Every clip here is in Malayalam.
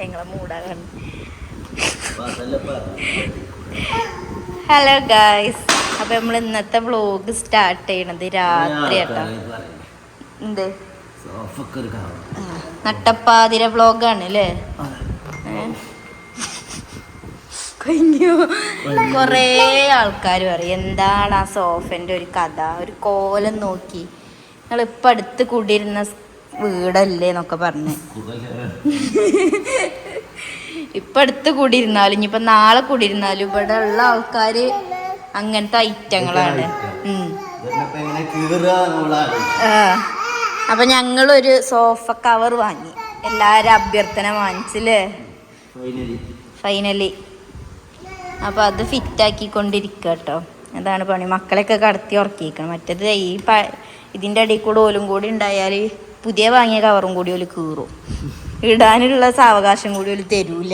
ഞങ്ങളെ മൂടാകാണ്. ഹലോ ഗായ്സ്, അപ്പൊ നമ്മൾ ഇന്നത്തെ വ്ലോഗ് സ്റ്റാർട്ട് ചെയ്യണത് രാത്രി ആട്ടോ. എന്ത് നട്ടപ്പാതിര വ്ലോഗാണ് അല്ലേ? കഴിഞ്ഞു. കൊറേ ആൾക്കാർ പറയും എന്താണ് ആ സോഫന്റെ ഒരു കഥ, ഒരു കോലം നോക്കി നിങ്ങളിപ്പ അടുത്ത് കൂടിയിരുന്ന വീടല്ലേ എന്നൊക്കെ പറഞ്ഞ്. ഇപ്പൊ അടുത്ത് കൂടിയിരുന്നാലും ഇനിയിപ്പൊ നാളെ കൂടിയിരുന്നാലും ഇവിടെ ഉള്ള ആൾക്കാര് അങ്ങനത്തെ ഐറ്റങ്ങളാണ്. അപ്പൊ ഞങ്ങളൊരു സോഫ കവർ വാങ്ങി, എല്ലാരും അഭ്യർത്ഥന വാങ്ങിച്ചില്ലേ ഫൈനലി. അപ്പൊ അത് ഫിറ്റാക്കിക്കൊണ്ടിരിക്കുക കേട്ടോ. അതാണ് പണി. മക്കളെയൊക്കെ കടത്തി ഉറക്കിക്കണം. മറ്റേത് ഇതിൻ്റെ ഇടയിൽ കൂടെ ഓലും കൂടി ഉണ്ടായാൽ പുതിയ വാങ്ങിയ കവറും കൂടി ഓല് കീറും. ഇടാനുള്ള സാവകാശം കൂടി ഓല് തരൂല.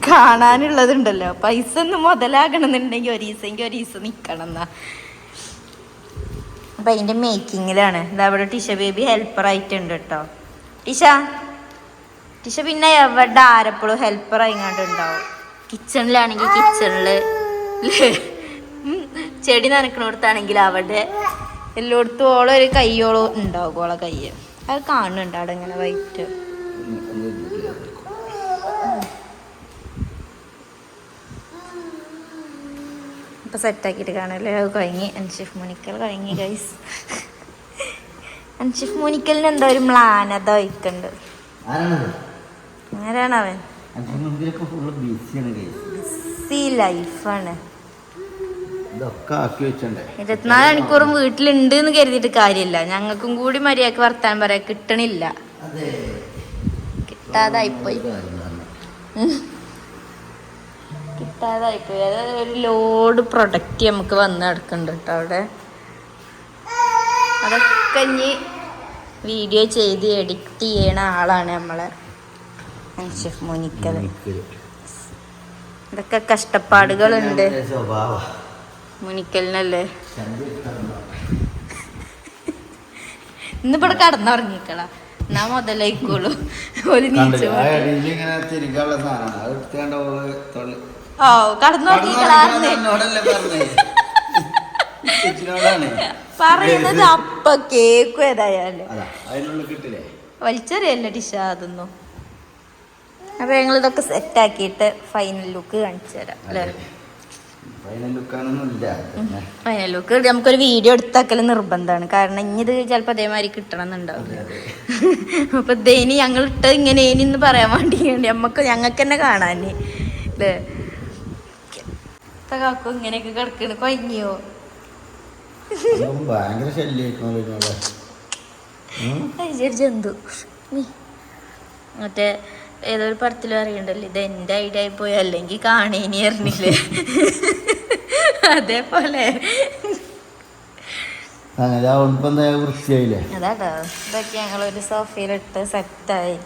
കാണാനുള്ളതുണ്ടല്ലോ, പൈസ ഒന്ന് മുതലാകണമെന്നുണ്ടെങ്കിൽ ഒരീസം നിക്കണം എന്നാ. അപ്പൊ അതിന്റെ മേക്കിങ്ങിലാണ്. ഇതവിടെ ടിഷ ബേബി ഹെൽപ്പറായിട്ടുണ്ട് കേട്ടോ. ടിഷ പിന്നെ എവിടെ ആരെപ്പോഴും ഹെൽപ്പറായി ഇങ്ങോട്ടുണ്ടാവും. കിച്ചണിലാണെങ്കിൽ കിച്ചണില്, ചെടി നനക്കണോടത്താണെങ്കിൽ അവിടെ, എല്ലായിടത്തും ഓളൊരു കയ്യോളം ഉണ്ടാവും. ഓളെ കയ്യ് അത് കാണുന്നുണ്ട് അവിടെ ഇങ്ങനെ വൈറ്റ്. ഇപ്പൊ സെറ്റാക്കിയിട്ട് കാണല്ലേ. അത് കഴിഞ്ഞ് അൻഷിഫ് മോനിക്കൽ കഴിഞ്ഞ് ഗൈസ്. അൻഷിഫ് മോനിക്കലിന് എന്താ ഒരു മ്ലാനത വയ്ക്കുന്നുണ്ട്. ആരാണ് അവൻ? ബിസി ലൈഫാണ്. 24 മണിക്കൂറും വീട്ടിലുണ്ട് എന്ന് കരുതിയിട്ട് കാര്യമില്ല. ഞങ്ങൾക്കും കൂടി മര്യാദക്ക് വർത്താനം പറയാൻ കിട്ടണില്ല. കിട്ടാതായിപ്പോയി. അതായത് ഒരു ലോഡ് പ്രൊഡക്റ്റ് നമുക്ക് വന്ന് കിടക്കുന്നുണ്ട് കേട്ടോ അവിടെ. അതൊക്കെ ഇനി വീഡിയോ ചെയ്ത് എഡിറ്റ് ചെയ്യണ ആളാണ് നമ്മളെ അൻഷിഫ് മോനിക്കൽ. ഇതൊക്കെ കഷ്ടപ്പാടുകളുണ്ട് മുനിക്കലിനല്ലേ. ഇന്നിവിടെ കടന്നുറങ്ങിക്കളാ, എന്നാ മുതലായിക്കോളൂ. ഒരു നീച്ചു പറയുന്നത് അപ്പ കേക്കും. ഏതായാലും വലിച്ചെറിയല്ലേ ടിഷ അതൊന്നും. അപ്പൊ ഞങ്ങൾ ഇതൊക്കെ സെറ്റാക്കിയിട്ട് ഫൈനൽ ലുക്ക് കാണിച്ചു തരാം അല്ലേ. ഫൈനൽ ലുക്ക് നമുക്കൊരു വീഡിയോ എടുത്താക്കൽ നിർബന്ധമാണ്. കാരണം ഇനി ഇത് ചിലപ്പോൾ അതേമാതിരി കിട്ടണം എന്നുണ്ടാവില്ല. അപ്പൊ ഇതേനി ഞങ്ങൾ ഇട്ട് ഇങ്ങനെ ഇനിന്ന് പറയാൻ വേണ്ടി ഞങ്ങൾക്ക് തന്നെ കാണാന് അല്ലേ. കാക്കു ഇങ്ങനെയൊക്കെ കിടക്കണ് കൊഞ്ഞോ. ജന്തു മറ്റേ ഏതൊരു പടത്തിലും അറിയണ്ടല്ലോ, ഇത് എന്റെ ഐഡിയ ആയി പോയി അല്ലെങ്കിൽ കാണേനി അറിഞ്ഞില്ലേ. അതേപോലെ അതാട്ടോ. ഇതൊക്കെ ഞങ്ങളൊരു സോഫയിലിട്ട് സെറ്റായി.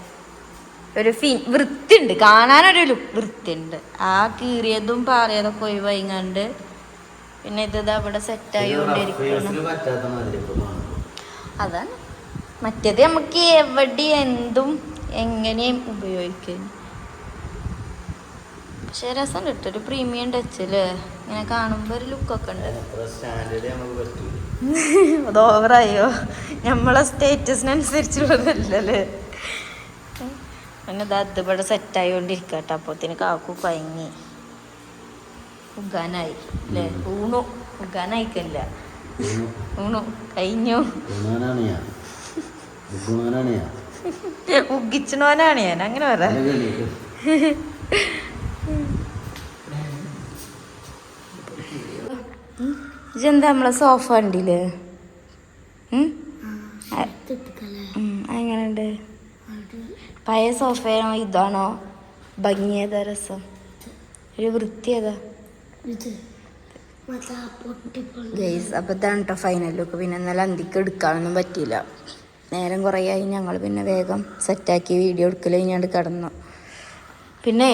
ഒരു വൃത്തിയുണ്ട്, കാണാനൊരു വൃത്തിയുണ്ട്. ആ കീറിയതും പാറിയതൊക്കെ ഒഴിവായിങ്ങാണ്ട് പിന്നെ ഇത് അവിടെ സെറ്റായിക്കൊണ്ടിരിക്കണം. അതാണ്. മറ്റേത് നമുക്ക് എവിടെ എന്തും എങ്ങനെയും ഉപയോഗിക്കും. പക്ഷെ രസം കിട്ടും, ഒരു പ്രീമിയം ടച്ച് അല്ലേ. ഇങ്ങനെ കാണുമ്പോ ഒരു ലുക്കൊക്കെ ഉണ്ട്. അത് ഓവറായോ? നമ്മളെ സ്റ്റേറ്റസിനനുസരിച്ചുള്ളതല്ലേ. പിന്നെ അത് ഇവിടെ സെറ്റായിക്കൊണ്ടിരിക്കട്ടെ. അപ്പോത്തിന് കാക്കു കഴിഞ്ഞ് ഉഗാനായി അല്ലേ. ഉഗാനായിക്കല്ല, ഊണു കഴിഞ്ഞു. ഉഗിച്ചണോനാണ് ഞാൻ, അങ്ങനെ പറയാം. ഇതെന്താ നമ്മളെ സോഫ ഉണ്ടില്ലേ? എങ്ങനെയുണ്ട്? പഴയ സോഫയാണോ ഇതാണോ ഭംഗിയേതാ രസം? ഒരു വൃത്തിയേതാ ഗൈസ്? അപ്പോൾ ഇതാണ് കേട്ടോ ഫൈനൽ ലുക്ക്. പിന്നെ ഇന്നലെ അന്തിക്ക് എടുക്കാനൊന്നും പറ്റിയില്ല, നേരം കുറേ ആയി. ഞങ്ങൾ പിന്നെ വേഗം സെറ്റാക്കി വീഡിയോ എടുക്കൽ കഴിഞ്ഞാണ്ട് കിടന്നു. പിന്നെ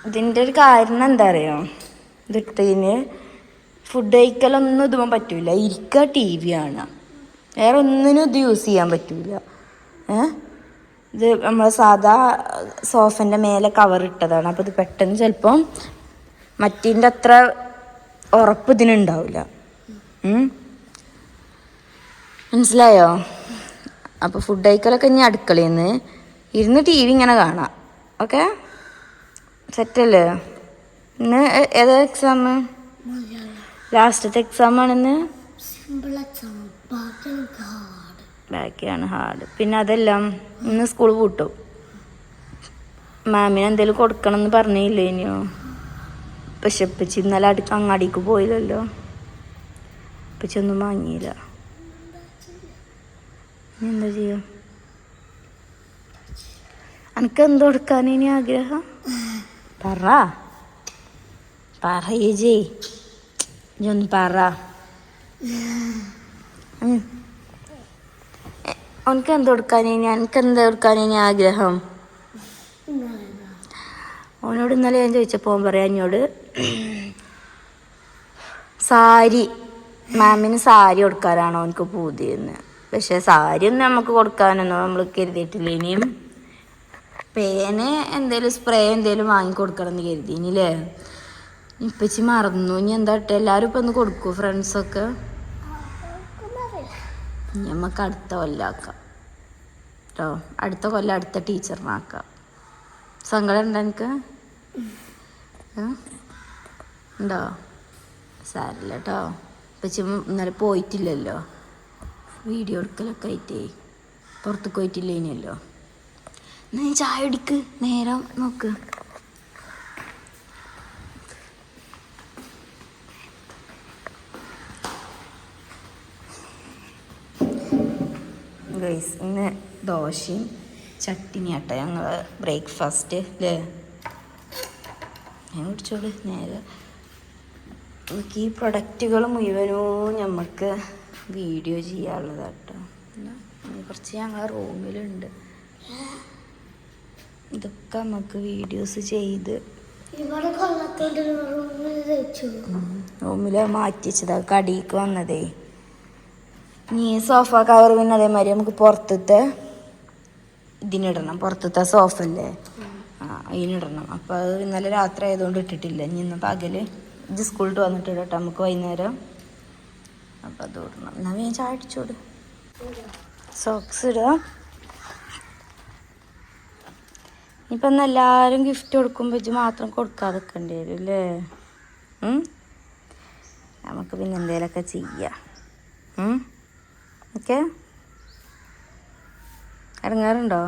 ഇതിൻ്റെ ഒരു കാരണം എന്താ അറിയോ, ഇതിട്ടതിന് ഫുഡ് കഴിക്കലൊന്നും ഇതുമ്പോൾ പറ്റൂല. ഇരിക്കുക, TV കാണുക, വേറെ ഒന്നിനും ഇത് യൂസ് ചെയ്യാൻ പറ്റൂല. ഇത് നമ്മൾ സാധാ സോഫൻ്റെ മേലെ കവർ ഇട്ടതാണ്. അപ്പോൾ ഇത് പെട്ടെന്ന് ചിലപ്പം മറ്റേൻ്റെ അത്ര ഉറപ്പ് ഇതിനുണ്ടാവില്ല. മനസ്സിലായോ? അപ്പോൾ ഫുഡ് കഴിക്കലൊക്കെ ഇനി അടുക്കളയിൽ നിന്ന് ഇരുന്ന് ടി വി ഇങ്ങനെ കാണാം. ഓക്കെ, സെറ്റല്ലേ? ഇന്ന് ഏതാ എക്സാം? ലാസ്റ്റത്തെ എക്സാം ആണെന്ന്. ബാക്കിയാണ് ഹാർഡ്. പിന്നെ അതെല്ലാം ഇന്ന് സ്കൂൾ പൂട്ടും. മാമിന് എന്തെങ്കിലും കൊടുക്കണം എന്ന് പറഞ്ഞില്ലേ ഇനിയോ? പക്ഷെ ഇപ്പച്ചി ഇന്നലെ അങ്ങാടിക്ക് പോയില്ലല്ലോ. ഇപ്പച്ചി ഒന്നും വാങ്ങിയില്ല. എന്താ ചെയ്യാ? എനിക്ക് എന്ത് കൊടുക്കാൻ ഇനി ആഗ്രഹം? പറയേജി ഇതൊന്ന് പറ. എനിക്ക് എന്ത് കൊടുക്കാൻ ഇനി? എനിക്ക് എന്ത് കൊടുക്കാൻ ഇനി ആഗ്രഹം? ഓനോട് ഇന്നലെ ഞാൻ ചോദിച്ചപ്പോൾ ഓൻ പറയാം എന്നോട് സാരി, മാമിന് സാരി കൊടുക്കാനാണോ എനിക്ക് പൂതിയെന്ന്. പക്ഷെ സാരി ഒന്നും നമുക്ക് കൊടുക്കാനൊന്നും നമ്മൾ കരുതിയിട്ടില്ല. ഇനിയും പേന് എന്തേലും സ്പ്രേ എന്തേലും വാങ്ങിക്കൊടുക്കണം എന്ന് കരുതിനില്ലേ. ഇപ്പച്ചി മറന്നു. ഇനി എന്താ ഇട്ട് എല്ലാവരും ഇപ്പം ഒന്ന് കൊടുക്കൂ ഫ്രണ്ട്സൊക്കെ. നമുക്ക് അടുത്ത കൊല്ലാക്കാം കേട്ടോ. അടുത്ത കൊല്ലം അടുത്ത ടീച്ചറിനാക്കാം. സങ്കടം ഉണ്ടോ എനിക്ക്? ഉണ്ടോ? സാരില്ല കേട്ടോ. ഇപ്പച്ചി ഇന്നലെ പോയിട്ടില്ലല്ലോ, വീഡിയോ എടുക്കലൊക്കെ ആയിട്ടേ പുറത്തേക്ക് പോയിട്ടില്ലേനല്ലോ. നീ ചായ കുടിക്ക്, നേരം നോക്ക്. ഗൈസ്, ഇന്ന് ദോശയും ചട്ടിനിയാട്ടോ ഞങ്ങൾ ബ്രേക്ക്ഫാസ്റ്റ് അല്ലേ. ഞാൻ കുടിച്ചോളൂ നേരെ. നമുക്ക് ഈ പ്രൊഡക്റ്റുകൾ മുഴുവനും നമുക്ക് വീഡിയോ ചെയ്യാനുള്ളതാട്ടോ. കുറച്ച് ഞങ്ങളെ റൂമിലുണ്ട്. ഇതൊക്കെ നമുക്ക് വീഡിയോസ് ചെയ്ത് റൂമിൽ മാറ്റി വെച്ചതാ. കടിക്ക് വന്നതേ. ഇനി സോഫ കവർ പിന്നെ അതേമാതിരി നമുക്ക് പുറത്തത്തെ ഇതിനിടണം. പുറത്തത്തെ സോഫ അല്ലേ, അതിനിടണം. അപ്പോൾ അത് ഇന്നലെ രാത്രി ആയതുകൊണ്ട് ഇട്ടിട്ടില്ല. ഇനി ഇന്ന് പകല് ഇത് സ്കൂളിൽ വന്നിട്ട് ഇടട്ടെ നമുക്ക് വൈകുന്നേരം. അപ്പം അത് ഇടണം. എന്നാൽ ഞാൻ ചായ അടിച്ചോട്. സോക്സ് ഇടാം. ഇപ്പം ഇന്ന് എല്ലാവരും ഗിഫ്റ്റ് കൊടുക്കുമ്പോൾ ഇത് മാത്രം കൊടുക്കാതെ വെക്കേണ്ടി വരും അല്ലേ. നമുക്ക് പിന്നെ എന്തെങ്കിലുമൊക്കെ ചെയ്യാം. ഓക്കെ, ഇറങ്ങാറുണ്ടോ?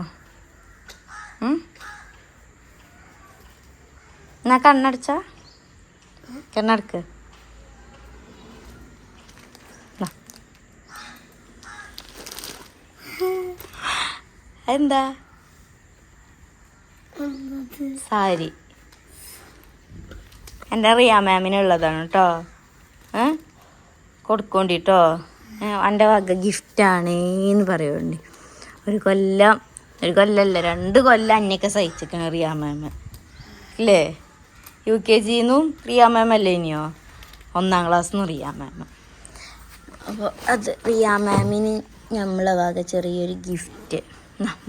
എന്നാ കണ്ണടച്ച കണ്ണടക്ക്. എന്താ സാരി എൻ്റെ റിയ മാമിനുള്ളതാണ് കേട്ടോ. കൊടുക്കോണ്ടിട്ടോ. എൻ്റെ വക ഗിഫ്റ്റാണ് എന്ന് പറയുന്നുണ്ട്. ഒരു കൊല്ലമല്ല 2 കൊല്ലം അന്നൊക്കെ സഹിച്ചിരിക്കണം റിയ മാം അല്ലേ. UKG റിയ മാം അല്ലേ ഇനിയോ? 1ാം ക്ലാസ്സിൽ നിന്ന് റിയ മാം. അപ്പോൾ അത് റിയ മാമിന് നമ്മളെ വക ചെറിയൊരു ഗിഫ്റ്റ്.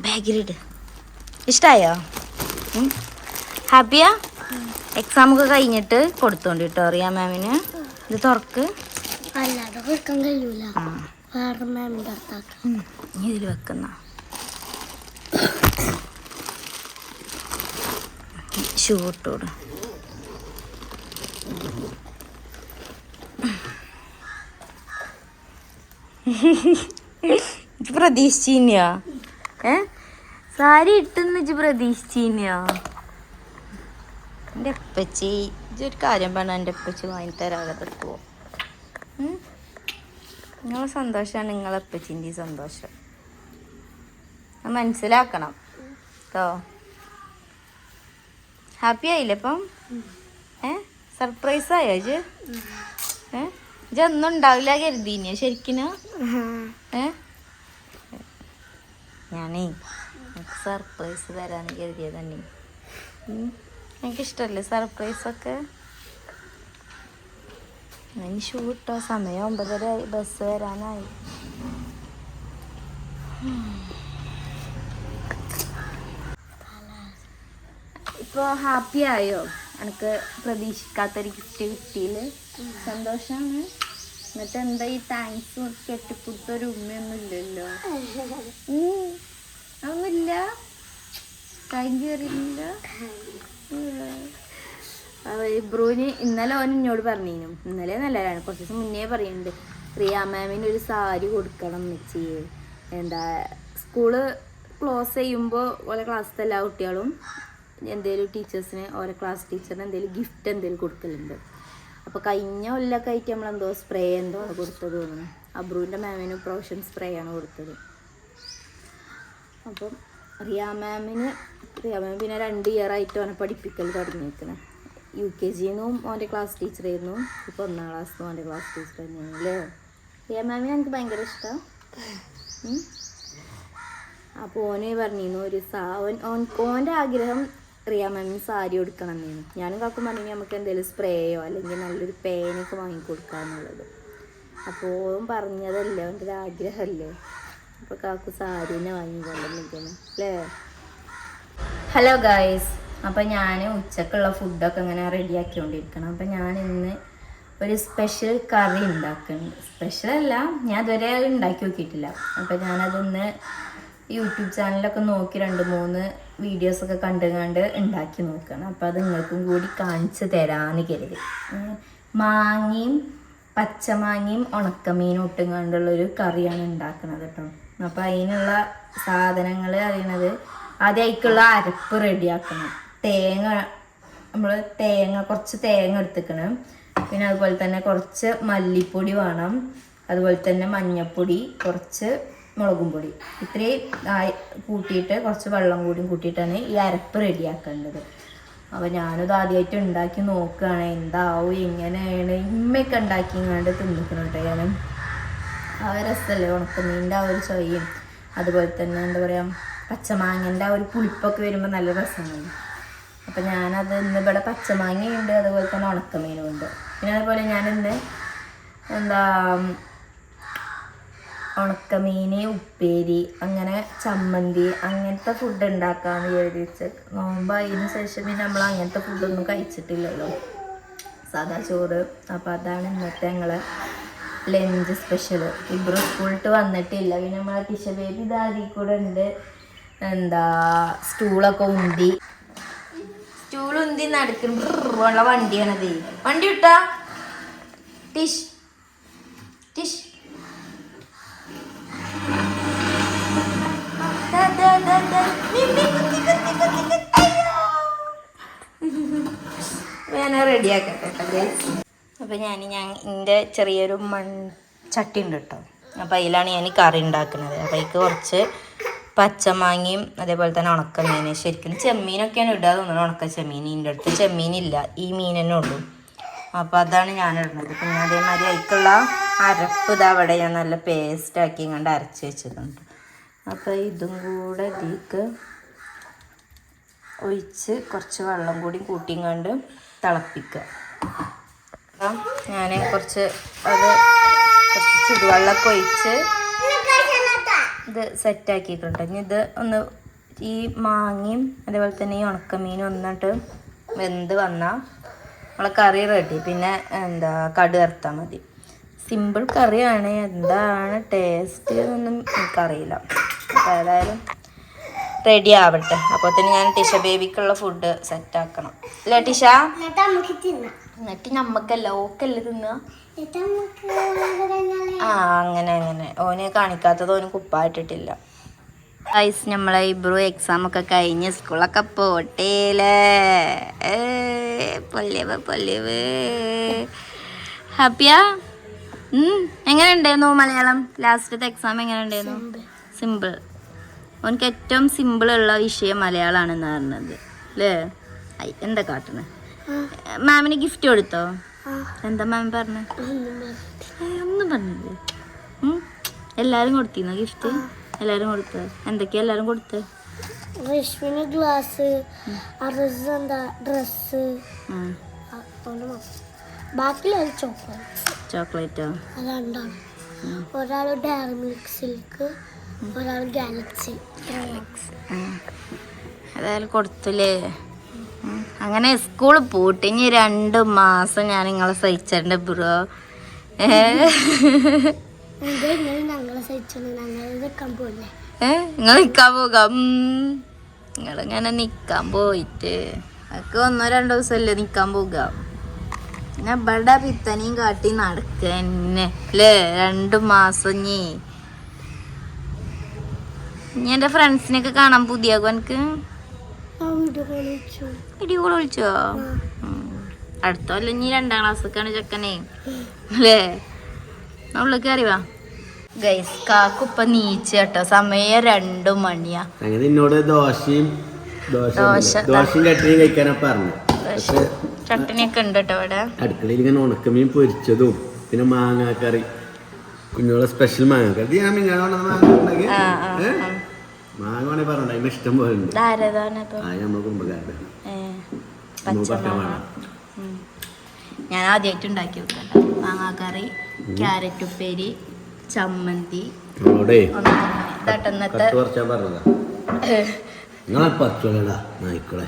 ബാഗിലിട്. ഇഷ്ടമായോ? ഹാപ്പിയാ? എക്സാമൊക്കെ കഴിഞ്ഞിട്ട് കൊടുത്തോണ്ട് കേട്ടോ റിയ മാമിന്. ഇത് തുറക്ക്. അല്ലാതെ കൊടുക്കാൻ കഴിയൂല. ഇതിൽ വെക്കുന്ന ഷൂ ഇട്ടോട്. പ്രതീക്ഷിച്ചീന്യോ? സാരി ഇട്ടെന്ന് ഇജ്ജ് പ്രതീക്ഷിച്ചീന്യോ? എൻ്റെ അപ്പച്ചി ഇജ്ജൊരു കാര്യം പറഞ്ഞാൽ എൻ്റെ അപ്പച്ചി വാങ്ങിത്തരാതെ പറ്റുമോ? നിങ്ങളെ സന്തോഷമാണ് നിങ്ങളെ അപ്പച്ചിൻ്റെ സന്തോഷം. മനസ്സിലാക്കണം കേട്ടോ. ഹാപ്പി ആയില്ലേ ഇപ്പം? സർപ്രൈസ് ആയോ ഇജ്? ഇജൊന്നും ഉണ്ടാവില്ല കരുതിനിയോ ശരിക്കിനോ? ഞാനേ സർപ്രൈസ് തരാന്ന് കരുതിയത് തന്നെ. എനിക്കിഷ്ടമല്ലേ സർപ്രൈസൊക്കെ? ഇനി ഷൂ ഇട്ടോ. സമയം 9:30 ബസ് വരാനായി. അപ്പോൾ ഹാപ്പി ആയോ? എനിക്ക് പ്രതീക്ഷിക്കാത്തൊരു ഗിഫ്റ്റ് കിട്ടിയില്ല. സന്തോഷമാണ്. എന്നിട്ട് എന്താ ഈ താങ്ക്സ് കെട്ടിപ്പിടുത്തൊരു ഉമ്മയൊന്നും ഇല്ലല്ലോ? അതൊന്നുമില്ല. താങ്ക് യു അറിയില്ല. ഇബ്രൂന് ഇന്നലെ ഓൻ എന്നോട് പറഞ്ഞിരുന്നു, ഇന്നലെ നല്ലതാണ്, കുറച്ച് ദിവസം മുന്നേ പറയുന്നുണ്ട്, റിയ മാമിന് ഒരു സാരി കൊടുക്കണം എന്ന് വെച്ചേ. എന്താ സ്കൂള് ക്ലോസ് ചെയ്യുമ്പോൾ ഓരോ ക്ലാസ്സിലെ എല്ലാ കുട്ടികളും എന്തെങ്കിലും ടീച്ചേഴ്സിന് ഓരോ ക്ലാസ് ടീച്ചറിന് എന്തെങ്കിലും ഗിഫ്റ്റ് എന്തെങ്കിലും കൊടുക്കലുണ്ട്. അപ്പോൾ കഴിഞ്ഞ കൊല്ലമൊക്കെ ആയിട്ട് നമ്മളെന്തോ സ്പ്രേ എന്തോ കൊടുത്തത് തോന്നുന്നു. അബ്രുവിൻ്റെ മാമിന് പ്രൊഫഷൻ സ്പ്രേ ആണ് കൊടുത്തത്. അപ്പം റിയ മാം പിന്നെ 2 ഇയർ ആയിട്ട് അവനെ പഠിപ്പിക്കൽ തുടങ്ങിയിരിക്കണം. UKG ഓൻ്റെ ക്ലാസ് ടീച്ചറായിരുന്നു, ഇപ്പോൾ 1ാം ക്ലാസ്സിൽ ഓൻ്റെ ക്ലാസ് ടീച്ചർ തന്നെയാണ് അല്ലേ? റിയ മാമിനെ എനിക്ക് ഭയങ്കര ഇഷ്ടമാണ്. അപ്പോൾ ഓന് പറഞ്ഞിരുന്നു ഓൻ്റെ ആഗ്രഹം റിയ മാമിന് സാരി കൊടുക്കണം എന്നായിരുന്നു. ഞാനും കാക്കും പറഞ്ഞു നമുക്ക് എന്തെങ്കിലും സ്പ്രേയോ അല്ലെങ്കിൽ നല്ലൊരു പേനൊക്കെ വാങ്ങിക്കൊടുക്കാന്നുള്ളത്. അപ്പോൾ ഓൻ പറഞ്ഞതല്ലേ, അവൻ്റെ ഒരു ആഗ്രഹമല്ലേ. അപ്പോൾ കാക്കു സാരി തന്നെ വാങ്ങിക്കൊണ്ടിരിക്കണം അല്ലേ? ഹലോ ഗായ്സ്, അപ്പം ഞാൻ ഉച്ചക്കുള്ള ഫുഡൊക്കെ ഇങ്ങനെ റെഡിയാക്കിക്കൊണ്ടിരിക്കണം. അപ്പം ഞാൻ ഇന്ന് ഒരു സ്പെഷ്യൽ കറി ഉണ്ടാക്കുന്നുണ്ട്. സ്പെഷ്യലല്ല, ഞാൻ ഇതുവരെ ഉണ്ടാക്കി നോക്കിയിട്ടില്ല. അപ്പം ഞാനതൊന്ന് യൂട്യൂബ് ചാനലൊക്കെ നോക്കി 2-3 വീഡിയോസൊക്കെ കണ്ട് ഉണ്ടാക്കി നോക്കണം. അപ്പോൾ അത് നിങ്ങൾക്കും കൂടി കാണിച്ച് തരാമെന്ന് കരുതി. മാങ്ങയും പച്ചമാങ്ങയും ഉണക്കമീനും ഇട്ടും കണ്ടുള്ളൊരു കറിയാണ് ഉണ്ടാക്കുന്നത് കേട്ടോ. അപ്പോൾ അതിനുള്ള സാധനങ്ങൾ അറിയണത്, ആദ്യം അതിലേക്കുള്ള അരപ്പ് റെഡിയാക്കണം. കുറച്ച് തേങ്ങ എടുത്തിക്കണം. പിന്നെ അതുപോലെ തന്നെ കുറച്ച് മല്ലിപ്പൊടി വേണം, അതുപോലെ തന്നെ മഞ്ഞൾപ്പൊടി, കുറച്ച് മുളകും പൊടി, ഇത്രയും കൂട്ടിയിട്ട് കുറച്ച് വെള്ളം കൂടി കൂട്ടിയിട്ടാണ് ഈ അരപ്പ് റെഡിയാക്കേണ്ടത്. അപ്പോൾ ഞാനിത് ആദ്യമായിട്ട് ഉണ്ടാക്കി നോക്കുകയാണ്, എന്താവും എങ്ങനെയാണ്. ഇമ്മയൊക്കെ ഉണ്ടാക്കിങ്ങാണ്ട് തിന്നിക്കണം കേട്ടോ. ഞാൻ ആ രസമല്ലേ ഉണക്കമീൻ്റെ ആ ഒരു ചൊയ്യും, അതുപോലെ തന്നെ എന്താ പറയുക പച്ചമാങ്ങൻ്റെ ആ ഒരു പുളിപ്പൊക്കെ വരുമ്പോൾ നല്ല രസമാണ്. അപ്പം ഞാനത് ഇന്ന് ഇവിടെ പച്ചമാങ്ങയുണ്ട്, അതുപോലെ തന്നെ ഉണക്കമീനും ഉണ്ട്. പിന്നെ അതുപോലെ ഞാനിന്ന് എന്താ ഉണക്കമീൻ, ഉപ്പേരി, അങ്ങനെ ചമ്മന്തി, അങ്ങനത്തെ ഫുഡ് ഉണ്ടാക്കാമെന്ന് വിചാരിച്ച്. നോമ്പായതിനു ശേഷം പിന്നെ നമ്മൾ അങ്ങനത്തെ ഫുഡൊന്നും കഴിച്ചിട്ടില്ലല്ലോ, സാദാ ചോറ്. അപ്പോൾ അതാണ് ഇന്നത്തെ ഞങ്ങളെ ലഞ്ച് സ്പെഷ്യൽ. ഇബ്രു സ്കൂളിട്ട് വന്നിട്ടില്ല. പിന്നെ നമ്മളെ ടിഷ ബേബി ദാരി കൂടെ ഉണ്ട്. എന്താ സ്റ്റൂളൊക്കെ ഉന്തി നടക്കുന്ന വണ്ടിയാണത്. വണ്ടി വിട്ടാ ടിഷ് ടിഷ് ഞാൻ റെഡിയാക്കട്ടെ. അപ്പം ഞാൻ എൻ്റെ ചെറിയൊരു മൺചട്ടി ഉണ്ട് കേട്ടോ. അപ്പം അതിലാണ് ഞാൻ കറി ഉണ്ടാക്കുന്നത്. അപ്പം അതിക്ക് കുറച്ച് പച്ചമാങ്ങയും അതേപോലെ തന്നെ ഉണക്കമീൻ, ശരിക്കും ചെമ്മീനൊക്കെയാണ് ഇടുക തോന്നുന്നു. ഉണക്ക ചെമ്മീൻ ഇതിൻ്റെ അടുത്ത് ചെമ്മീനില്ല, ഈ മീൻ തന്നെ ഉള്ളൂ. അപ്പോൾ അതാണ് ഞാൻ ഇടുന്നത്. പിന്നെ അതേമാതിരി അതിലേക്കുള്ള അരപ്പ് ഇതാ അവിടെ ഞാൻ നല്ല പേസ്റ്റാക്കി ഇങ്ങോട്ട് അരച്ച് വെച്ചിട്ടുണ്ട്. അപ്പോൾ ഇതും കൂടെ ഇതിലേക്ക് ഒഴിച്ച് കുറച്ച് വെള്ളം കൂടി കൂട്ടിങ്ങാണ്ട് തിളപ്പിക്കുക. അപ്പം ഞാൻ കുറച്ച് ചുടുവെള്ളമൊക്കെ ഒഴിച്ച് ഇത് സെറ്റാക്കിയിട്ടുണ്ട്. ഇനി ഇത് ഒന്ന് ഈ മാങ്ങയും അതേപോലെ തന്നെ ഈ ഉണക്കമീനും ഒന്നിട്ട് വെന്ത് വന്നാൽ നമ്മളെ കറി റെഡി. പിന്നെ എന്താ കടുക് വറുത്താൽ മതി. സിമ്പിൾ കറിയാണ്. എന്താണ് ടേസ്റ്റ് എന്നൊന്നും എനിക്കറിയില്ല. അപ്പോൾ ഏതായാലും റെഡി ആവട്ടെ. അപ്പോൾ തന്നെ ഞാൻ ടിഷ ബേബിക്കുള്ള ഫുഡ് സെറ്റാക്കണം അല്ലേ ടിഷ? എന്നിട്ട് നമ്മക്കല്ല ഓക്കല്ലേ തിന്നുക. ആ അങ്ങനെ ഓന് കാണിക്കാത്തത് ഓന് കുപ്പായിട്ടിട്ടില്ല. ഗൈസ്, നമ്മളെ ഇബ്രു എക്സാമൊക്കെ കഴിഞ്ഞ് സ്കൂളൊക്കെ പോട്ടേലേ. പൊല്ലിവ് ഹാപ്പിയാ? എങ്ങനെ ഉണ്ടായിരുന്നു മലയാളം ലാസ്റ്റത്തെ എക്സാം? എങ്ങനെ ഉണ്ടായിരുന്നു? സിമ്പിൾ. ഓനക്ക് ഏറ്റവും സിമ്പിളുള്ള വിഷയം മലയാളമാണെന്ന് പറഞ്ഞത് അല്ലേ? എന്താ കാട്ടണേ? മാമിന് ഗിഫ്റ്റ് കൊടുത്തോ? എന്താ മാം പറഞ്ഞ? ഒന്നും പറഞ്ഞില്ലേ? എല്ലാരും കൊടുത്തിരുന്നോ ഗിഫ്റ്റ്? എല്ലാരും കൊടുത്തോ? എന്തൊക്കെയാ എല്ലാരും കൊടുത്തത്? രശ്മിന് ഗ്ലാസ്, ഡ്രസ്, ബാക്കി ചോക്ലേറ്റോ? രണ്ടാണ്. ഒരാൾ ഡയറി മിൽക്ക് സിൽക്ക്, ഒരാൾ ഗാലക്സി. ഏതായാലും കൊടുത്തില്ലേ? അങ്ങനെ സ്കൂളിൽ പോയിട്ട് ഇനി 2 മാസം ഞാൻ നിങ്ങളെ സഹിച്ചിട്ടുണ്ട് ബ്രോ. നിങ്ങൾ നിക്കാൻ പോകാം. നിങ്ങളിങ്ങനെ നിക്കാൻ പോയിട്ട് അതൊക്കെ 1-2 ദിവസമല്ലേ നിക്കാൻ പോകാം. പിന്നെ ഇവിടെ പിത്തനെയും കാട്ടി നടക്കന്നെ അല്ലേ 2 മാസം. ഇനി എന്റെ ഫ്രണ്ട്സിനൊക്കെ കാണാൻ പുതിയാകും എനിക്ക്. വീഡിയോ കോൾ വിളിച്ചോ? അടുത്ത കൊല്ലം ഇനി 2ാം ക്ലാസ്സൊക്കെയാണ് ചെക്കനെ അല്ലേ. ഉള്ളിൽ അറിവാ ഗൈസ്. കാക്കുപ്പ നീച്ച കേട്ടോ. സമയം 2 മണിയാ. അങ്ങനെ എന്നോട് ദോശയും ചട്ടിനിയും കഴിക്കാനാ പറഞ്ഞു. ചട്ടനിയൊക്കെ ഉണ്ട് കേട്ടോ ഇവിടെ. അടുക്കളയിൽ ഇങ്ങനെ ഉണക്കമീൻ പൊരിച്ചതും പിന്നെ മാങ്ങാക്കറി, കുഞ്ഞോളെ സ്പെഷ്യൽ മാങ്ങാക്കറി. ഞാൻ മാങ്ങ വേണേ പറഞ്ഞ അതിന് ഇഷ്ടം പോലെ ഉണ്ട്. നമ്മളെ കുടുംബക്കാരുടെ ഞാൻ ആദ്യമായിട്ട് ഉണ്ടാക്കി വെക്കണ്ട. മാങ്ങാക്കറി, ക്യാരറ്റ് ഉപ്പേരി, ചമ്മന്തി. നിങ്ങളെ പറിച്ചോളാ നായിക്കളെ,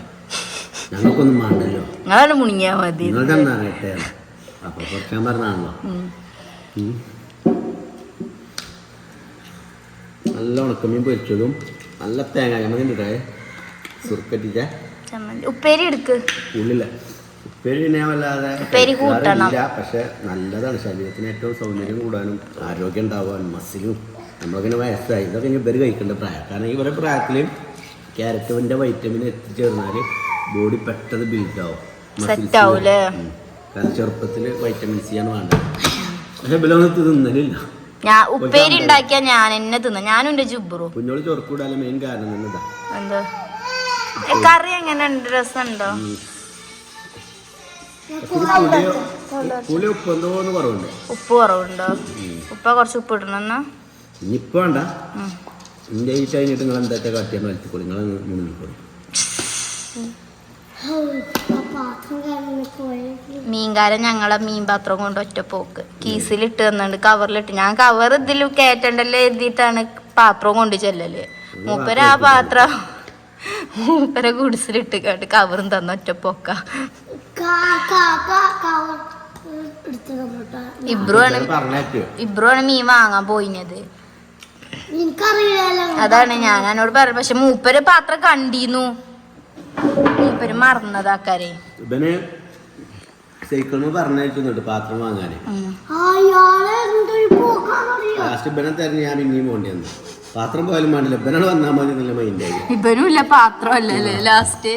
ഞങ്ങൾക്കൊന്നും വേണ്ടല്ലോ. നിങ്ങളെ മുണിങ്ങിയാ മതി. നിങ്ങളുടെ അപ്പൊ കുറച്ചാൻ പറഞ്ഞാണല്ലോ. നല്ല ഉണക്കമീൻ പൊരിച്ചതും നല്ല തേങ്ങ ചമ്മന്തി സുർക്കറ്റിച്ച ഉപ്പേരി എടുക്ക്. ഉള്ളില്ല ഉപ്പേരി പിന്നെ വല്ലാതെ ഇല്ല. പക്ഷെ നല്ലതാണ് ശരീരത്തിന് ഏറ്റവും സൗന്ദര്യം കൂടാനും ആരോഗ്യം ഉണ്ടാവാനും മസിലും. നമ്മളിങ്ങനെ വയസ്സായി ഇതൊക്കെ ഇനി ഇവർ കഴിക്കേണ്ട പ്രായം. കാരണം ഇവരുടെ പ്രായത്തിൽ ക്യാരറ്റിന്റെ വൈറ്റമിൻ എത്തിച്ചേർന്നാൽ ബോഡി പെട്ടെന്ന് ബിൽഡാവും. കാരണം ചെറുപ്പത്തിൽ വൈറ്റമിൻ സി ആണ് വേണ്ടത്. പക്ഷെ ഇവരൊന്നും തിന്നലില്ല. ഞാൻ ഉപ്പേരി ഉണ്ടാക്കിയാ ഞാൻ എന്നെ തിന്ന. ഞാനും എന്റെ ജുബ്രു കുഞ്ഞോള് ചൊറുക്കൂടാല മെയിൻ കാരണം എന്നതാ. എന്താ കറി എങ്ങനെ ഉണ്ട്? രസമുണ്ടോ? പുളി ഉപ്പ് എന്തോന്ന് കുറവുണ്ട്. ഉപ്പ് കുറവുണ്ടോ? ഉപ്പ കുറച്ച് ഉപ്പ് ഇടണമെന്നാ. ഇനിയിപ്പോ വേണ്ട. ഇന്റെ ഈ കഴിഞ്ഞിട്ട് നിങ്ങൾ എന്താ കാട്ടിയാൽ വലിച്ചോളി. നിങ്ങൾ മുന്നിക്കോളി. മീൻകാരൻ ഞങ്ങളെ മീൻ പാത്രം കൊണ്ട് ഒറ്റ പോക്ക് കീസിലിട്ട് തന്നുണ്ട്. കവറിലിട്ട് ഞാൻ കവർ ഇതിൽ കയറ്റണ്ടല്ലേ എഴുതിയിട്ടാണ് പാത്രം കൊണ്ട് ചെല്ലല്. മൂപ്പര ആ പാത്രം മൂപ്പര ഗുഡ്സിലിട്ട് കേട്ട് കവറും തന്ന ഒറ്റ പോക്ക. ഇബ്രുവാണ് മീൻ വാങ്ങാൻ പോയിഞ്ഞത്. അതാണ് ഞാൻ എന്നോട് പറഞ്ഞു. പക്ഷെ മൂപ്പര് പാത്രം കണ്ടീന്നു. മൂപ്പര് മറന്നതാക്കാരെ. ഇവന് സൈക്കിളിന് പറഞ്ഞിട്ടുണ്ട് പാത്രം വാങ്ങാന്. ലാസ്റ്റ് ഇവനെ തരുന്ന ഞാൻ പിന്നെയും പോണ്ടി വന്നു. പാത്രം പോയാലും വേണ്ടില്ല, ഇവനാണ് വന്നാൽ മതി എന്നുള്ള മൈൻഡായി. ഇവനും ഇല്ല പാത്രം അല്ലല്ലേ ലാസ്റ്റ്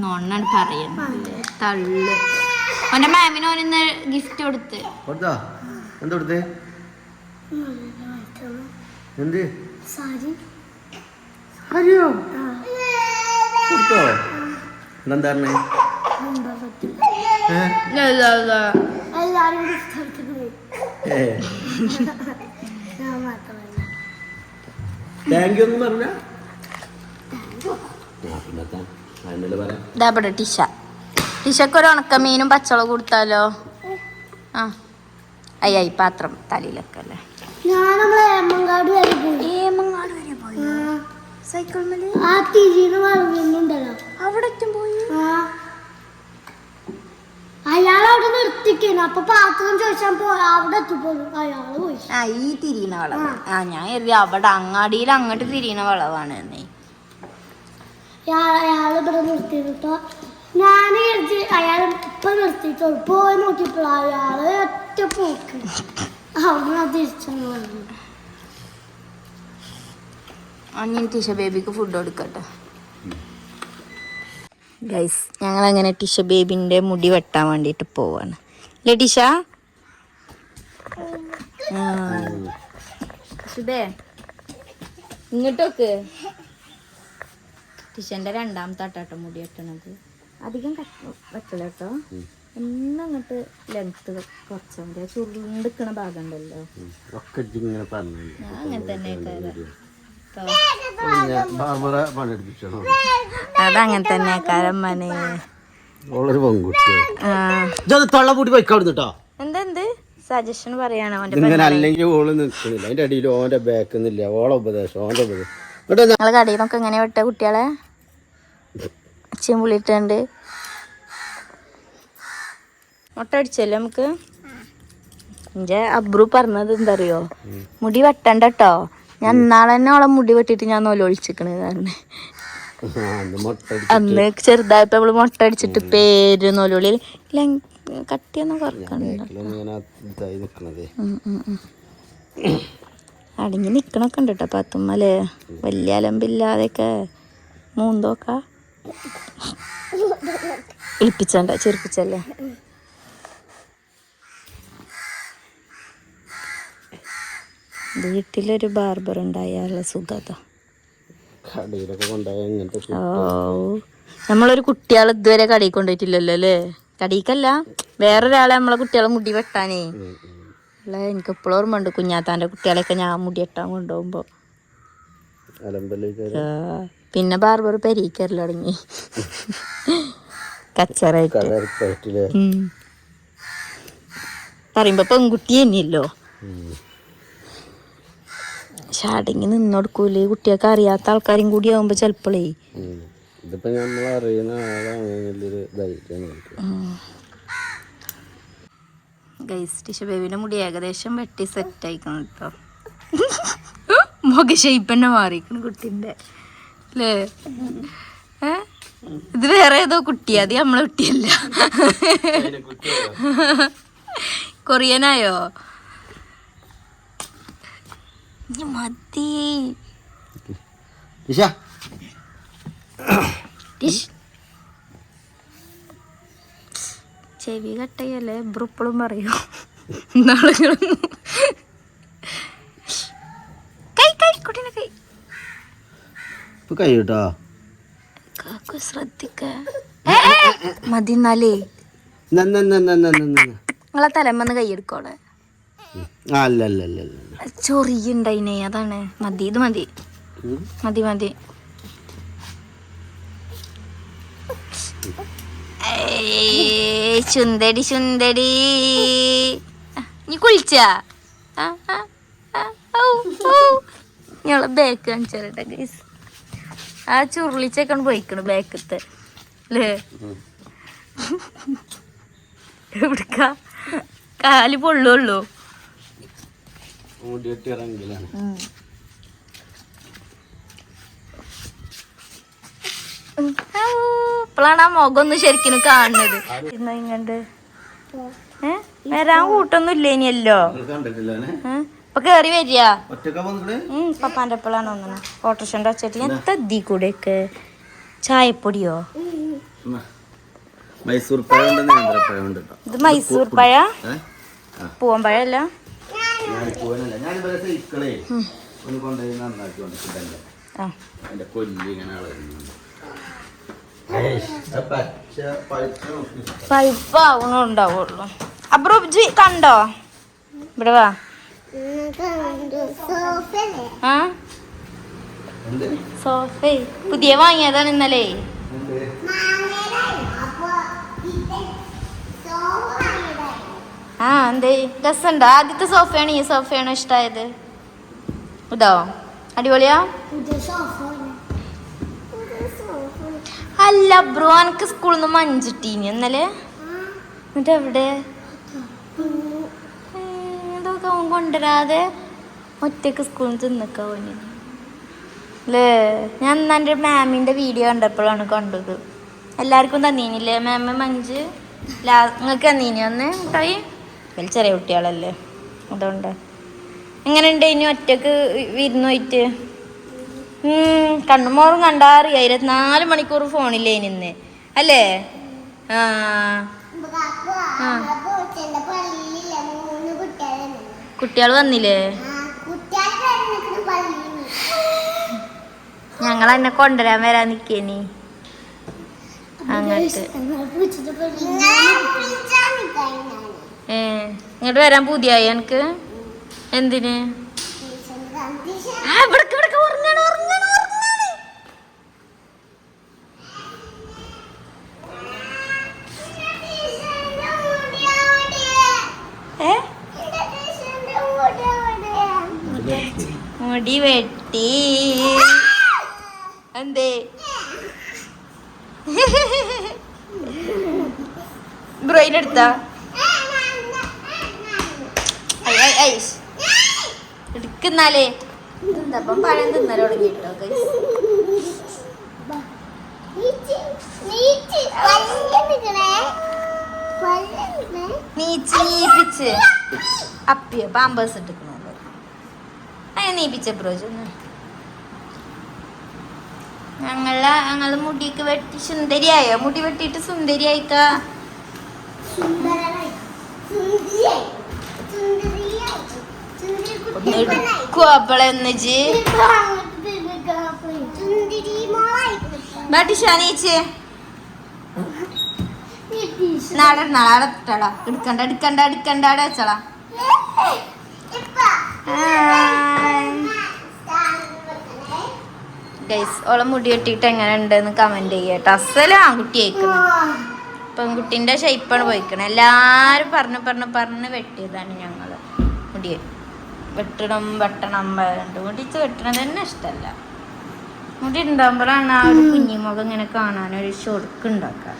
നൊണ്ണാണ് പറയുന്നത്. തള്ളു അവന്റെ മാമിന് ഓനിന്ന് ഗിഫ്റ്റ് കൊടുത്ത്. കൊടുത്താ? എന്താ കൊടുത്തേ? എന്ത് അറിയോ? കൊടുത്തോ? എന്താ പറഞ്ഞേ? താങ്ക് യു ഒന്നും പറഞ്ഞ ടിഷ ടിഷക്ക് ഒരു ഉണക്കമീനും പച്ചവളം കൊടുത്താലോ? ആ അയ്യായി പാത്രം തലയിലൊക്കെ അല്ലേ. ഏമങ്ങാട് വരെ പോയി. സൈക്കിൾ അവിടെ പോയി. അയാളവിടെ നിർത്തിക്കുന്നു. അപ്പൊ പാത്രം ചോദിച്ചാൽ അവിടെ എത്തിപ്പോലും അയാള് പോയി. ആ ഈ തിരിയണ വളവ്. ആ ഞാൻ കരുതി അവിടെ അങ്ങാടിയിൽ അങ്ങോട്ട് തിരിയണ വളവാണ്. അയാള് ഇവിടെ നിർത്തിട്ടോ. ഞാൻ കരുതി അയാൾ ഇപ്പൊ നിർത്തിയിട്ടുള്ളൂ. പോയി നോക്കിയപ്പോൾ അയാള് ഒറ്റ പോക്ക് അവിടെ തിരിച്ചെന്ന് പറഞ്ഞു. ഞാൻ ടിഷ ബേബിക്ക് ഫുഡ് കൊടുക്കട്ടെ ഗൈസ്. ഞങ്ങളങ്ങനെ ടിഷ ബേബിൻ്റെ മുടി വെട്ടാൻ വേണ്ടിയിട്ട് പോവാണ് അല്ലേ ടിഷ? സുബേ ഇങ്ങോട്ടൊക്കെ ടിഷൻ്റെ 2ാമത്തെ ആട്ടാട്ടോ മുടി വെട്ടണത്. അധികം വെക്കല കേട്ടോ. ഒന്നങ്ങോട്ട് ലെങ്ത്ത് കുറച്ചാൽ മതി. ചുരുണ്ടിക്കണ ഭാഗം ഉണ്ടല്ലോ. ഞാൻ അങ്ങനെ തന്നെ അതങ്ങനെ തന്നെ കാരമ്മനെ. എന്തെന്ത് സജഷൻ പറയണോ? ഞങ്ങള് കടയിൽ നിന്നൊക്കെ എങ്ങനെ വിട്ട കുട്ടികളെ? ചെമ്പുളിട്ടുണ്ട് മുട്ട അടിച്ചല്ലേ നമുക്ക്. എൻ്റെ അബ്രു പറഞ്ഞത് എന്താ അറിയോ, മുടി വെട്ടണ്ട കേട്ടോ. ഞാൻ ഇന്നാളെ തന്നെ അവളെ മുടി വെട്ടിട്ട് ഞാൻ നൊലൊളിച്ചിക്കണ് കാരണം അന്ന് ചെറുതായപ്പോ അവള് മുട്ട അടിച്ചിട്ട് പേര് നൊലോളി കട്ടിയൊന്നും കുറക്കണ്ട. അടങ്ങി നിക്കണൊക്കെ ഉണ്ട് കേട്ടോ പത്തുമ്മല്. വലിയ അലമ്പില്ലാതെയൊക്കെ മൂന്തോക്ക ഇളിപ്പിച്ചണ്ട ചെറുപ്പിച്ചല്ലേ. വീട്ടിലൊരു ബാർബർ ഉണ്ടായാലുള്ള സുഖത. ഓ നമ്മളൊരു കുട്ടികളെ ഇതുവരെ കടയിൽ കൊണ്ടുപോയിട്ടില്ലല്ലോ അല്ലേ. കടയിക്കല്ല, വേറൊരാളെ നമ്മളെ കുട്ടികളെ മുടി വെട്ടാനേ അല്ല. എനിക്ക് എപ്പോഴും ഓർമ്മ ഉണ്ട് കുഞ്ഞാത്താൻ്റെ കുട്ടികളെയൊക്കെ ഞാൻ മുടി വെട്ടാൻ കൊണ്ടുപോകുമ്പോ. പിന്നെ ബാർബർ പെരീക്കരൽ തുടങ്ങി കച്ചറായിട്ട്. പറയുമ്പോ പെൺകുട്ടി തന്നെയല്ലോ. പക്ഷെ അടങ്ങി നിന്നോടുക്കൂലേ. കുട്ടിയൊക്കെ അറിയാത്ത ആൾക്കാരും കൂടി ആവുമ്പോ ചെലപ്പോഴേ ബേബിന്റെ മുടി ഏകദേശം വെട്ടി സെറ്റ് ആയിക്കണം കേട്ടോ. മുഖ ഷേപ്പ് തന്നെ മാറിക്കണം കുട്ടിന്റെ അല്ലേ. ഇത് വേറെ ഏതോ കുട്ടിയാ, അത് നമ്മളെ കുട്ടിയല്ല. കൊറിയനായോ മതി. ചെവി കട്ടയല്ലേ ബ്രുപ്പളും പറയൂ. കൈ കൈ കുട്ടീനെ കൈ കൈ കേട്ടോ. ശ്രദ്ധിക്ക മതി. എന്നാലേ നിങ്ങളെ തലമ്മന്ന് കൈ എടുക്കോളെ. ചൊറിയുണ്ടായിനെ അതാണ്. മതി, ഇത് മതി മതി മതി. ചുന്തടി ചുന്തടി നീ കുളിച്ചാ? ഞങ്ങളെ ബാക്ക് കാണിച്ചാലട്ടെ ഗൈസ്. ആ ചുരുളിച്ചൊക്കെ പോയിക്കണ് ബാക്കത്തെ അല്ലേ. എവിടുക്ക കാല് പൊള്ളുള്ളൂ. ഇപ്പോഴാണ് ആ മുഖം ഒന്ന് ശരിക്കും കാണുന്നത്. ഇങ്ങണ്ട് വരാൻ കൂട്ടൊന്നും ഇല്ല ഇനിയല്ലോ. ഇപ്പൊ കേറി വരിക പപ്പാന്റെ എപ്പോഴാണ് ഒന്നിന് ഓട്ടോറിക്ഷൻ്റെ വച്ചിട്ട്. എന്താ ഇതീ കൂടെ ഒക്കെ ചായപ്പൊടിയോ? ഇത് മൈസൂർ പഴ, പൂവൻ പഴല്ല. പൈപ്പാവണുണ്ടാവുള്ളൂ. അബ്രോ കണ്ടോ? ഇവിടെ വാ. ആ സോഫ പുതിയ വാങ്ങിയതാണ് ഇന്നലെ. ആ എന്തേ രസമുണ്ടോ? ആദ്യത്തെ സോഫയാണ് ഈ സോഫയാണോ ഇഷ്ടമായത്? ഇതോ അടിപൊളിയാ? അല്ല ബ്രോ, എനിക്ക് സ്കൂളിൽ നിന്ന് മഞ്ചിട്ടീനി ഇന്നലെ. എന്നിട്ട് എവിടെ ഇതൊക്കെ അവൻ കൊണ്ടുവരാതെ ഒറ്റക്ക് സ്കൂളിൽ നിന്ന് തിന്നൊക്കെ പോയി അല്ലേ. ഞാൻ എന്നാ എൻ്റെ മാമിൻ്റെ വീഡിയോ കണ്ടപ്പോഴാണ് കണ്ടത്. എല്ലാവർക്കും തന്നീനില്ലേ മാമ മഞ്ച്? നിങ്ങൾക്ക് തന്നീനി അന്ന് മുട്ടായി? വലിയ ചെറിയ കുട്ടികളല്ലേ അതുകൊണ്ട്. എങ്ങനെയുണ്ട് ഇനി ഒറ്റക്ക് വിരുന്ന് പോയിട്ട്? കണ്ണുമോറും കണ്ടാ അറിയാം. 24 മണിക്കൂർ ഫോണില്ലേ ഇന്ന് അല്ലേ? ആ കുട്ടികൾ വന്നില്ലേ? ഞങ്ങൾ എന്നെ കൊണ്ടുവരാൻ വരാൻ നിക്കേനി അങ്ങോട്ട്. ഇങ്ങോട്ട് വരാൻ പുതിയായി എനിക്ക്. എന്തിന്? മുടി വെട്ടി. എന്തേ ബ്രോയിനെടുത്താ എടുക്കുന്നാലേ ഇതെന്താപ്പം പഴം തിന്നൽ തുടങ്ങി കേട്ടോ നീപ്പിച്ച് അപ്പിയോ പാമ്പേഴ്സ് ഇട്ടിക്കണല്ലോ അങ്ങനെ നീപ്പിച്ച ബ്രോജൊന്ന് ഞങ്ങള് മുടിയൊക്കെ വെട്ടി സുന്ദരിയായോ മുടി വെട്ടിയിട്ട് സുന്ദരിയായിക്ക എടുക്കുവപ്പളെ ഒന്നിച്ച് ബാട്ടിഷാനീച്ചേ നാളെ നാളെടാ എടുക്കണ്ട എടുക്കണ്ട എടുക്കണ്ട അവിടെ വെച്ചളാ ഗൈസ് ഓളെ മുടി വെട്ടിയിട്ട് എങ്ങനെ ഉണ്ടെന്ന് കമന്റ് ചെയ്യട്ടോ അസലും ആൺകുട്ടി ആയിക്കണം പെൺകുട്ടിന്റെ ഷേപ്പാണ് പോയിക്കണം എല്ലാരും പറഞ്ഞ് വെട്ടിയതാണ് ഞങ്ങള് മുടി വെട്ടണം മുടിച്ച് വെട്ടണത് തന്നെ ഇഷ്ടല്ല മുടി ഉണ്ടാകുമ്പോഴാണ് ആ ഒരു കുഞ്ഞിമുഖം ഇങ്ങനെ കാണാൻ ഒരു ഷൊടുക്ക് ഉണ്ടാക്കാം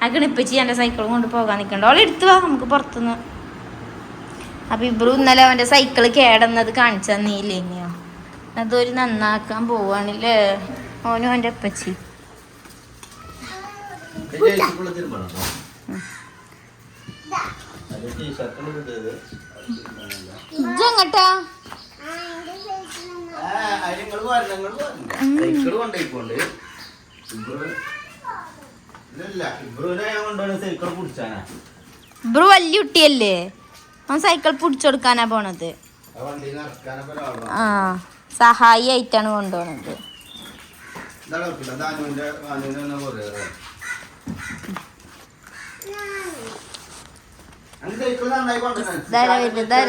അങ്ങനെ ഇപ്പച്ചി എൻ്റെ സൈക്കിളും കൊണ്ട് പോകാൻ നിൽക്കണ്ട ഓളെ എടുത്തു വാ നമുക്ക് പുറത്തുനിന്ന് അപ്പൊ ഇബ്രു ഇന്നലെ അവന്റെ സൈക്കിള് കേടന്നത് കാണിച്ചു തന്നില്ലേനിയോ അതൊരു നന്നാക്കാൻ പോവാണില്ലേ ഓനും അവന്റെ അപ്പച്ചി ഇജ്ജെങ്ങട്ടാ ഇബ്രു വലിയ കുട്ടിയല്ലേ അവൻ സൈക്കിൾ പിടിച്ചെടുക്കാനാ പോണത് ആ സഹായി ആയിട്ടാണ് കൊണ്ടുപോണത്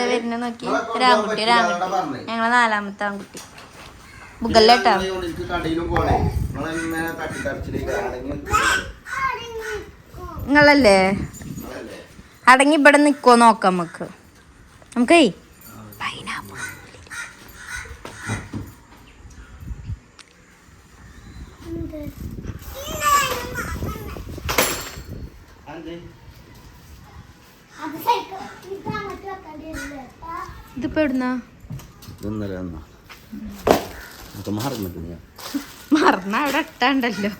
വരുന്ന നോക്കി ഒരാൺകുട്ടി ഞങ്ങളെ 4ാമത്തെ ആൺകുട്ടി ബുഗല്ലേട്ടാ നിങ്ങളല്ലേ അടങ്ങി ഇവിടെ നിക്കോ നോക്കാം നമുക്കേ പൈനാപ്പിൾ ഇതിപ്പോ എവിടുന്നാ മറന്ന അവിടെ ഇട്ടാണ്ടല്ലോ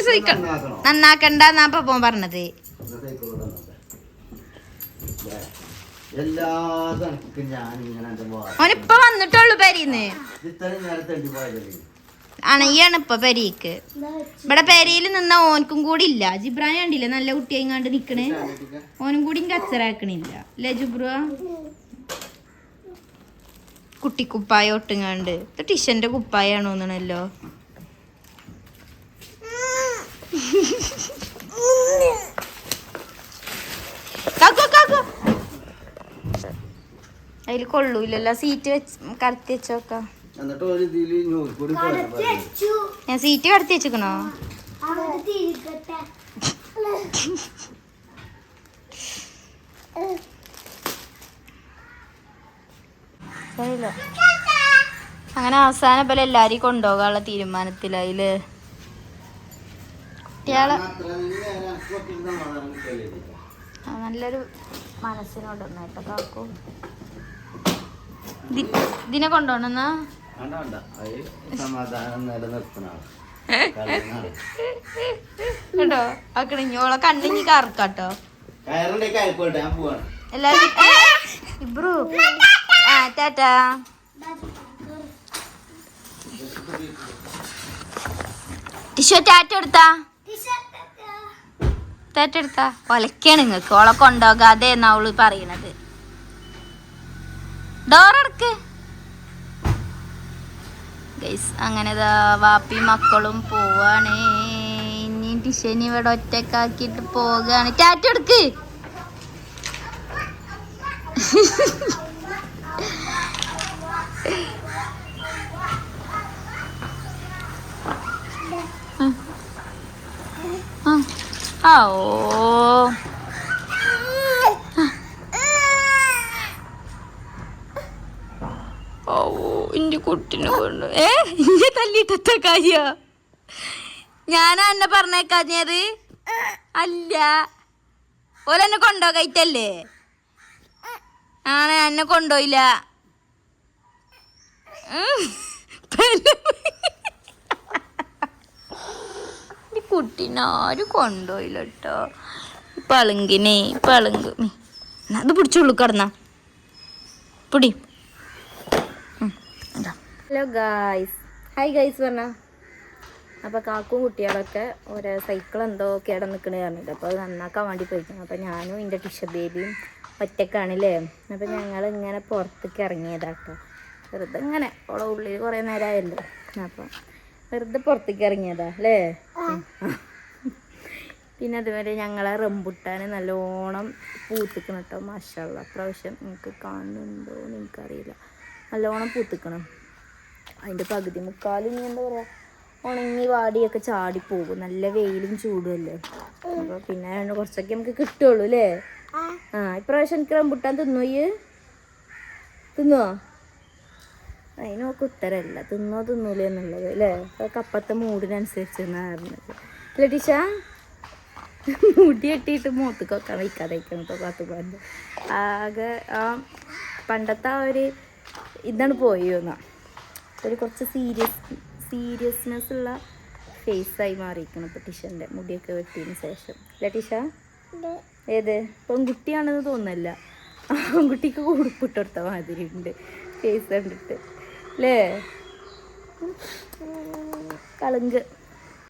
സൈക്കിൾ നന്നാക്കണ്ടെന്നാ പപ്പ പറഞ്ഞത് ഓനിപ്പൊ വന്നിട്ടുള്ളു പെരീന്ന് അണയാണ് ഇപ്പൊ പെരീക്ക് ഇവിടെ പെരയിൽ നിന്ന ഓനക്കും കൂടി ഇല്ല ജിബ്രാൻ കണ്ടില്ല നല്ല കുട്ടിയായിങ്ങാണ്ട് നിക്കണേ ഓനും കൂടി കച്ചറാക്കണില്ല അല്ലേ ജിബ്ര കുട്ടിക്കുപ്പായ ഒട്ടുങ്ങാണ്ട് ഇത് ടിഷന്റെ കുപ്പായാണോ തോന്നണല്ലോ അതിൽ കൊള്ളൂലല്ലോ സീറ്റ് വെച്ച് കടത്തി വെച്ചോക്കാം ഞാൻ സീറ്റ് കടത്തി വെച്ചേക്കണോ അങ്ങനെ അവസാനം പോലെ എല്ലാരെയും കൊണ്ടുപോകാനുള്ള തീരുമാനത്തിലായില് കുട്ടികളെ നല്ലൊരു മനസ്സിനോടൊന്നായിട്ടോ കാക്കൂ ഇതിനെ കൊണ്ടുപോണെന്നാ കേട്ടോ ആക്കണിഞ്ഞോളെ കണ്ണിഞ്ഞി കറക്കാട്ടോ എല്ലാരും ഇബ്രു ആ ടാറ്റാ ടിഷോ ടാറ്റ എടുത്താ ടാറ്റ എടുത്താ ഒലക്കാണ് നിങ്ങക്ക് ഓളെ കൊണ്ടുപോകാതെ എന്നാ അവള് പറയണത് ഡോറടക്ക് അങ്ങനെ വാപ്പി മക്കളും പോവാണ് ഇനി ടിഷനി ഇവിടെ ഒറ്റക്കാക്കിട്ട് പോകാണ് ടാറ്റ എടുക്ക് ഓ എന്റെ കുട്ടിനെ കൊണ്ട് ഇന്നെ തല്ലിട്ട കാര്യ ഞാനാ എന്നെ പറഞ്ഞേക്കാഞ്ഞത് അല്ല ഓലെന്നെ കൊണ്ടോകൈറ്റല്ലേ ആണ് എന്നെ കൊണ്ടോയില്ല കുട്ടീനെ ആരും കൊണ്ടോയില്ല കേട്ടോ പളുങ്കിനെ പളുങ്ക് അത് പിടിച്ചോളൂ കടന്നാ പിടി ഹലോ ഗായ്സ് ഹായ് ഗായ്സ് പറഞ്ഞ അപ്പോൾ കാക്കും കുട്ടികളൊക്കെ ഒരു സൈക്കിൾ എന്തോ കേട നിൽക്കണ പറഞ്ഞിട്ട് അപ്പോൾ അത് നന്നാക്കാൻ വേണ്ടി പോയിക്കണം അപ്പോൾ ഞാനും എൻ്റെ ടിഷ ബേബിയും ഒറ്റക്കാണല്ലേ അപ്പോൾ ഞങ്ങൾ ഇങ്ങനെ പുറത്തേക്ക് ഇറങ്ങിയതാട്ടോ വെറുതെ ഇങ്ങനെ ഓളെ ഉള്ളിൽ കുറേ നേരമായല്ലോ അപ്പം വെറുതെ പുറത്തേക്ക് ഇറങ്ങിയതാ അല്ലേ പിന്നെ അതുവരെ ഞങ്ങളെ റംബുട്ടാൻ നല്ലോണം പൂത്തിക്കണം കേട്ടോ മാഷാഅല്ലാഹ് പ്രാവശ്യം നിങ്ങൾക്ക് കാണുന്നുണ്ടോ എന്ന് എനിക്കറിയില്ല നല്ലോണം പൂത്തിക്കണം അതിൻ്റെ പകുതി മുക്കാലും ഇനി എന്താ പറയുക ഉണങ്ങി വാടിയൊക്കെ ചാടിപ്പോകും നല്ല വെയിലും ചൂടുമല്ലേ അപ്പോൾ പിന്നെ കുറച്ചൊക്കെ നമുക്ക് കിട്ടുള്ളൂ അല്ലേ ഇപ്രാവശ്യം എനിക്ക് റംബുട്ടാൻ തിന്നുവോ അതിനൊക്കെ ഉത്തരമല്ല തിന്നൂലേ എന്നുള്ളത് അല്ലേ അതൊക്കെ അപ്പത്തെ മൂഡിനനുസരിച്ച് പറഞ്ഞത് അല്ലേ ടീഷ മുടി കെട്ടിയിട്ട് മുഖത്തേക്കൊക്കെ വയ്ക്കാതായിരിക്കണം കേട്ടോ കാത്തുപോകാൻ്റെ ആകെ ആ പണ്ടത്തെ ആ ഒരു ഇതാണ് പോയെന്നാ ഒരു കുറച്ച് സീരിയസ്നെസ് ഉള്ള ഫേസായി മാറിയിരിക്കണം ഇപ്പോൾ ടീഷൻ്റെ മുടിയൊക്കെ വെട്ടിയതിന് ശേഷം അല്ലേ ടീഷ ഏത് പെൺകുട്ടിയാണെന്ന് തോന്നുന്നില്ല ആൺകുട്ടിക്ക് ഉടുപ്പിട്ടെടുത്ത മാതിരി ഉണ്ട് ഫേസ് കണ്ടിട്ട് അല്ലേ കളങ്ക്